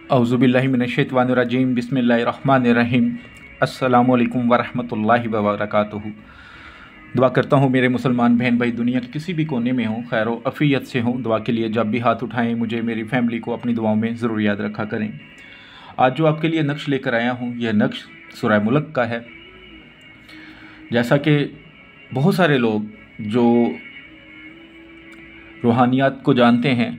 औज़ुबिल्लाहि मिनश्शैतानिर्रजीम बिस्मिल्लाहिर्रहमानिर्रहीम। अस्सलामु अलैकुम वरहमतुल्लाहि वबरकातुहू। दुआ करता हूँ मेरे मुसलमान बहन भाई दुनिया के किसी भी कोने में हों, खैर व अफ़ियत से हों। दुआ के लिए जब भी हाथ उठाएं मुझे मेरी फ़ैमिली को अपनी दुआओं में ज़रूर याद रखा करें। आज जो आपके लिए नक्श लेकर आया हूँ, यह नक्श सूरह मुल्क का है। जैसा कि बहुत सारे लोग जो रूहानियात को जानते हैं,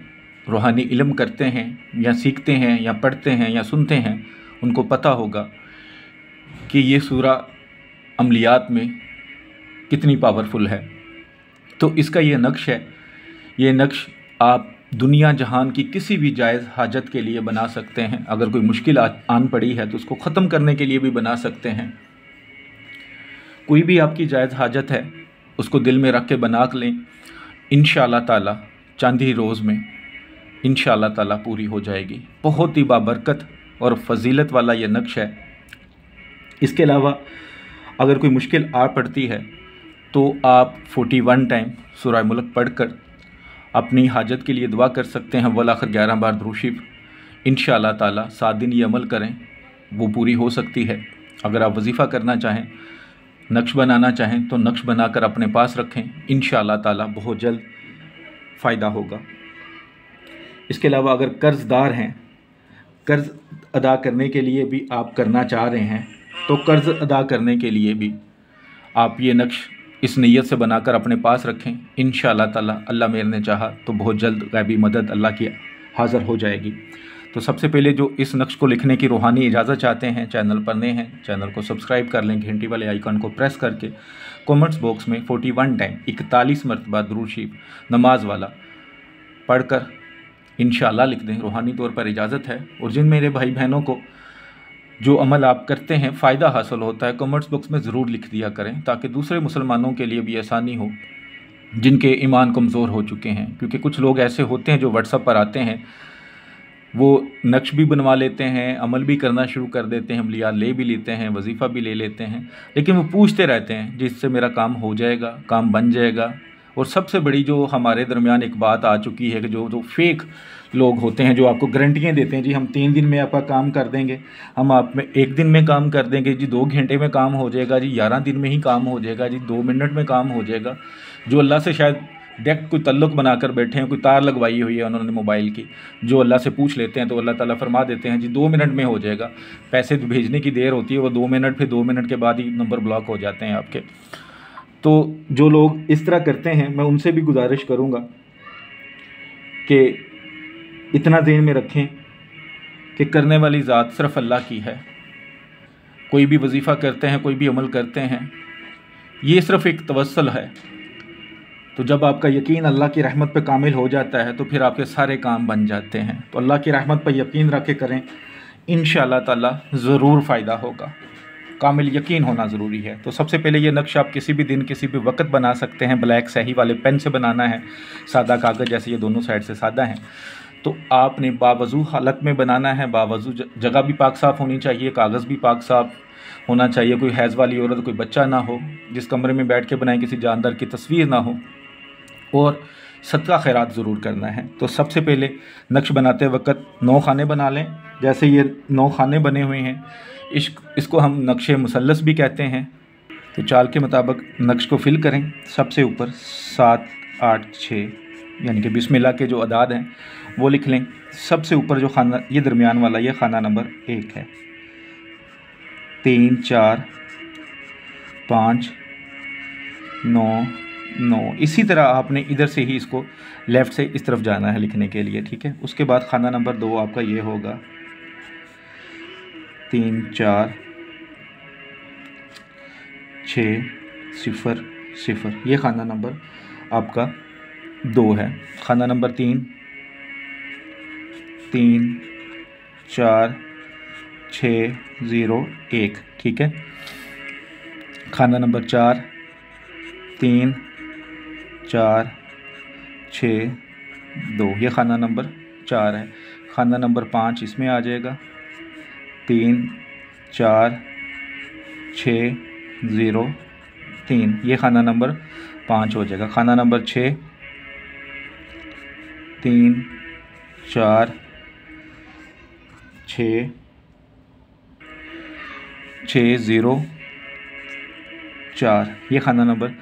रूहानी इल्म करते हैं या सीखते हैं या पढ़ते हैं या सुनते हैं, उनको पता होगा कि ये सूरह अमलियात में कितनी पावरफुल है। तो इसका ये नक्श है। ये नक्श आप दुनिया जहान की किसी भी जायज़ हाजत के लिए बना सकते हैं। अगर कोई मुश्किल आन पड़ी है तो उसको ख़त्म करने के लिए भी बना सकते हैं। कोई भी आपकी जायज़ हाजत है उसको दिल में रख के बना लें, इंशाअल्लाह ताला चंद ही रोज़ में इंशाअल्लाह ताला पूरी हो जाएगी। बहुत ही बाबरकत और फजीलत वाला ये नक्श है। इसके अलावा अगर कोई मुश्किल आ पड़ती है तो आप 41 टाइम सूरह मुल्क पढ़कर अपनी हाजत के लिए दुआ कर सकते हैं। वल आखिर 11 बार दुरूद शरीफ इंशाअल्लाह ताला 7 दिन ये अमल करें, वो पूरी हो सकती है। अगर आप वजीफ़ा करना चाहें, नक्श बनाना चाहें तो नक्श बनाकर अपने पास रखें, इंशाअल्लाह ताला बहुत जल्द फ़ायदा होगा। इसके अलावा अगर कर्ज़दार हैं, कर्ज़ अदा करने के लिए भी आप करना चाह रहे हैं तो कर्ज़ अदा करने के लिए भी आप ये नक्श इस नीयत से बनाकर अपने पास रखें। इंशाअल्लाह ताला अल्लाह मेरे ने चाहा तो बहुत जल्द गैबी मदद अल्लाह की हाज़िर हो जाएगी। तो सबसे पहले जो इस नक्श को लिखने की रूहानी इजाज़त चाहते हैं, चैनल पर नए हैं, चैनल को सब्सक्राइब कर लें, घंटी वाले आइकन को प्रेस करके कमेंट्स बॉक्स में 41 टाइम 41 मरतबा दुरूद शरीफ नमाज वाला पढ़कर इंशाअल्लाह लिख दें। रूहानी तौर पर इजाज़त है। और जिन मेरे भाई बहनों को जो अमल आप करते हैं फ़ायदा हासिल होता है, कमेंट्स बॉक्स में ज़रूर लिख दिया करें ताकि दूसरे मुसलमानों के लिए भी आसानी हो जिनके ईमान कमज़ोर हो चुके हैं। क्योंकि कुछ लोग ऐसे होते हैं जो व्हाट्सएप पर आते हैं, वो नक्श भी बनवा लेते हैं, अमल भी करना शुरू कर देते हैं, अमलियात ले भी लेते हैं, वजीफ़ा भी ले लेते हैं, लेकिन वो पूछते रहते हैं जिससे मेरा काम हो जाएगा, काम बन जाएगा। और सबसे बड़ी जो हमारे दरमियान एक बात आ चुकी है कि जो फेक लोग होते हैं, जो आपको गारंटियाँ देते हैं, जी हम 3 दिन में आपका काम कर देंगे, हम आप में 1 दिन में काम कर देंगे, जी 2 घंटे में काम हो जाएगा, जी 11 दिन में ही काम हो जाएगा, जी 2 मिनट में काम हो जाएगा। जो अल्लाह से शायद डायरेक्ट कोई तल्लुक़ बनाकर बैठे हैं, कोई तार लगवाई हुई है उन्होंने मोबाइल की, जो अल्लाह से पूछ लेते हैं तो अल्लाह ताला फरमा देते हैं जी 2 मिनट में हो जाएगा। पैसे भेजने की देर होती है, वो 2 मिनट, फिर 2 मिनट के बाद ही नंबर ब्लॉक हो जाते हैं आपके। तो जो लोग इस तरह करते हैं, मैं उनसे भी गुजारिश करूँगा कि इतना ज़हन में रखें कि करने वाली ज़ात सिर्फ़ अल्लाह की है। कोई भी वजीफ़ा करते हैं, कोई भी अमल करते हैं, ये सिर्फ़ एक तवस्सुल है। तो जब आपका यकीन अल्लाह की रहमत पे कामिल हो जाता है तो फिर आपके सारे काम बन जाते हैं। तो अल्लाह की रहमत पर यकीन रख के करें, इंशाअल्लाह ताला ज़रूर फ़ायदा होगा। कामिल यकीन होना ज़रूरी है। तो सबसे पहले ये नक्श आप किसी भी दिन किसी भी वक्त बना सकते हैं। ब्लैक स्याही वाले पेन से बनाना है, सादा कागज़ जैसे ये दोनों साइड से सादा हैं। तो आपने बावजू हालत में बनाना है, बावजू जगह भी पाक साफ़ होनी चाहिए, कागज़ भी पाक साफ़ होना चाहिए, कोई हैज़ वाली औरत, कोई बच्चा ना हो, जिस कमरे में बैठ के बनाएं किसी जानदार की तस्वीर ना हो, और सदका खैरात ज़रूर करना है। तो सबसे पहले नक्श बनाते वक्त 9 खाने बना लें। जैसे ये 9 खाने बने हुए हैं, इसको हम नक्श मुसल्लस भी कहते हैं। तो चाल के मुताबिक नक्श को फिल करें। सबसे ऊपर 7, 8, 6 यानी कि बिस्मिल्लाह के जो अदाद हैं वो लिख लें। सबसे ऊपर जो खाना, ये दरमियान वाला, ये खाना नंबर 1 है। 3, 4, 5, 9, 9। इसी तरह आपने इधर से ही इसको लेफ़्ट से इस तरफ जाना है लिखने के लिए, ठीक है। उसके बाद खाना नंबर 2 आपका ये होगा 3, 4, 6, 0, 0। ये खाना नंबर आपका 2 है। खाना नंबर 3, 3, 4, 6, 0, 1, ठीक है। खाना नंबर 4, 3, 4, 6, 2। ये खाना नंबर 4 है। खाना नंबर 5 इसमें आ जाएगा। 3, 4, 6, 0, 3। ये खाना नंबर 5 हो जाएगा। खाना नंबर 6, 3, 4, 60604, ये खाना नंबर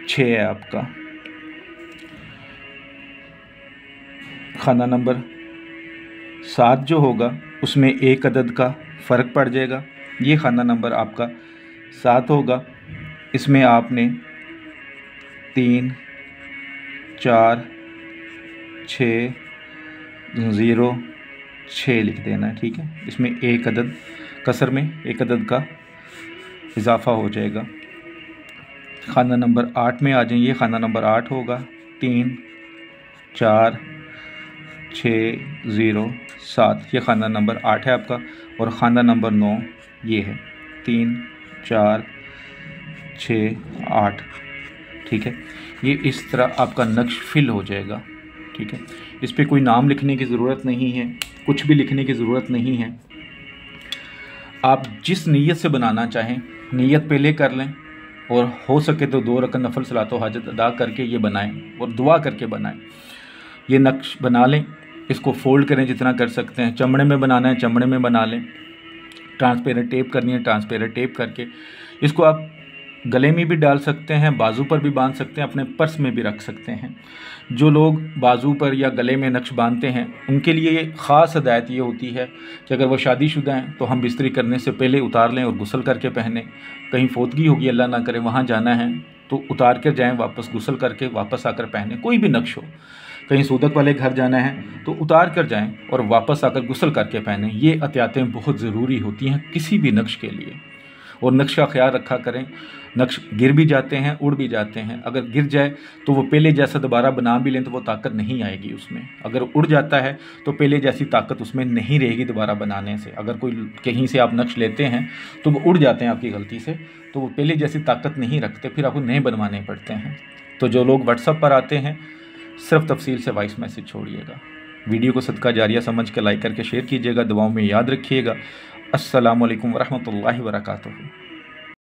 6 है आपका। खाना नंबर 7 जो होगा उसमें 1 अदद का फ़र्क पड़ जाएगा। ये खाना नंबर आपका 7 होगा। इसमें आपने 3 4 6 0 6 लिख देना है, ठीक है। इसमें 1 अदद कसर में 1 अदद का इजाफ़ा हो जाएगा। खाना नंबर 8 में आ जाइए। खाना नंबर 8 होगा 3 4 6 0 7, ये खाना नंबर 8 है आपका। और ख़ाना नंबर 9 ये है 3 4 6 8, ठीक है। ये इस तरह आपका नक्श फिल हो जाएगा, ठीक है। इस पर कोई नाम लिखने की ज़रूरत नहीं है, कुछ भी लिखने की ज़रूरत नहीं है। आप जिस नीयत से बनाना चाहें नीयत पहले कर लें, और हो सके तो 2 रकात नफल सलातो हाजत अदा करके ये बनाएं और दुआ करके बनाएं। ये नक्श बना लें, इसको फोल्ड करें जितना कर सकते हैं। चमड़े में बनाना है चमड़े में बना लें, ट्रांसपेरेंट टेप करनी है ट्रांसपेरेंट टेप करके। इसको आप गले में भी डाल सकते हैं, बाजू पर भी बांध सकते हैं, अपने पर्स में भी रख सकते हैं। जो लोग बाजू पर या गले में नक्श बांधते हैं उनके लिए ख़ास हिदायत ये होती है कि अगर वो शादीशुदा हैं तो हम बिस्तरी करने से पहले उतार लें और गुस्ल करके पहने। कहीं फोतगी होगी अल्लाह ना करे, वहाँ जाना है तो उतार कर जाएँ, वापस गुस्ल करके वापस आकर पहने। कोई भी नक्श हो, कहीं सूदक वाले घर जाना है तो उतार कर जाएं और वापस आकर गुस्ल करके पहने। ये एहतियातें बहुत ज़रूरी होती हैं किसी भी नक्श के लिए। और नक्श का ख्याल रखा करें, नक्श गिर भी जाते हैं, उड़ भी जाते हैं। अगर गिर जाए तो वो पहले जैसा दोबारा बना भी लें तो वो ताकत नहीं आएगी उसमें। अगर उड़ जाता है तो पहले जैसी ताकत उसमें नहीं रहेगी दोबारा बनाने से। अगर कोई कहीं से आप नक्श लेते हैं तो वो उड़ जाते हैं आपकी गलती से, तो वो पहले जैसी ताकत नहीं रखते, फिर आपको नए बनवाने पड़ते हैं। तो जो लोग व्हाट्सएप पर आते हैं सिर्फ तफसील से वॉइस मैसेज छोड़िएगा। वीडियो को सदका जारिया समझ के लाइक करके शेयर कीजिएगा। दुआओं में याद रखिएगा। अस्सलामु अलैकुम वरहमतुल्लाहि वबरकातुहू।